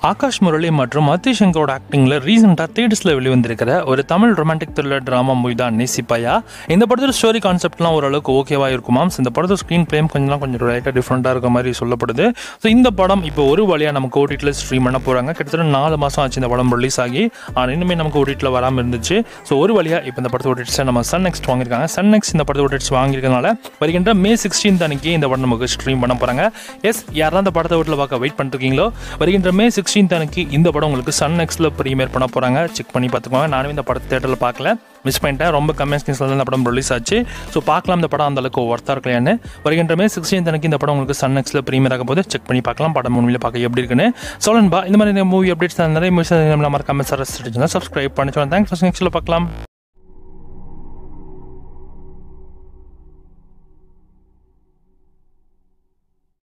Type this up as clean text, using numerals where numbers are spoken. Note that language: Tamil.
ஆகாஷ் முரளி மற்றும் அத்திஷங்கரோட ஆக்டிங்ல ரீசெண்டாக தேட்டர்ஸில் வெளிவந்திருக்கிற ஒரு Tamil romantic thriller drama movie தான் நேசிப்பாயா. இந்த படத்தோட ஸ்டோரி கான்செப்ட்லாம் ஓரளவுக்கு ஓகேவா இருக்குமாம். இந்த படத்தோட ஸ்க்ரீன் பிளேம் கொஞ்சம் லைட்டாக டிஃப்ரெண்ட்டாக இருக்க மாதிரி சொல்லப்படுது. ஸோ இந்த படம் இப்போ ஒரு வழியாக நமக்கு ஓடிடியில் ஸ்ட்ரீம் பண்ண போகிறாங்க. கிட்டத்தட்ட 4 மாதம் ஆச்சு இந்த படம் ரிலீஸ் ஆகி. ஆனால் இன்னுமே நமக்கு ஓடிடியில் வராமல் இருந்துச்சு. ஸோ ஒரு வழியாக இப்போ இந்த படத்தை ஓடிடிஸை நம்ம சன் நெக்ஸ்ட் வாங்கியிருக்காங்க. சன் நெக்ஸ்ட் இந்த படத்தை ஓடிடிஸ் வாங்கியிருக்கனால வருகின்ற May 16 அன்னைக்கு இந்த படம் நமக்கு ஸ்ட்ரீம் பண்ண போகிறாங்க. யாரெல்லாம் இந்த படத்தை வீட்டில் பார்க்க வெயிட் பண்ணிருக்கீங்களோ வருகின்ற May 16 அன்னைக்கு இந்த படம் உங்களுக்கு சன் நெக்ஸ்ட்ல ப்ரீமியர் பண்ண போறாங்க. செக் பண்ணி பார்த்துக்கோங்க. நானும் இந்த படத்தை தேட்டரில் பார்க்கல, மிஸ் பண்ணிட்டேன். ரொம்ப கம்மியாக ஸ்கிரீன்ஸ்ல இந்த படம் ரிலீஸ் ஆச்சு. ஸோ பார்க்கலாம் இந்த படம் அந்த அளவுக்கு ஒர்த்தா இருக்கலையான்னு. வருகின்ற May 16 அன்னைக்கு இந்த படம் உங்களுக்கு சன் நெக்ஸ்ட்ல ப்ரீமியர் ஆகும் போது செக் பண்ணி பார்க்கலாம் படம் உண்மையில பார்க்க எப்படி இருக்குன்னு. சொல்லன்பா இந்த மாதிரி மூவி அப்டேட்ஸ் நிறைய மூவிஸ் மறக்காம சப்ஸ்கிரைப் பண்ணிச்சோம். தேங்க்ஸ். நெக்ஸ்ட்ல பார்க்கலாம்.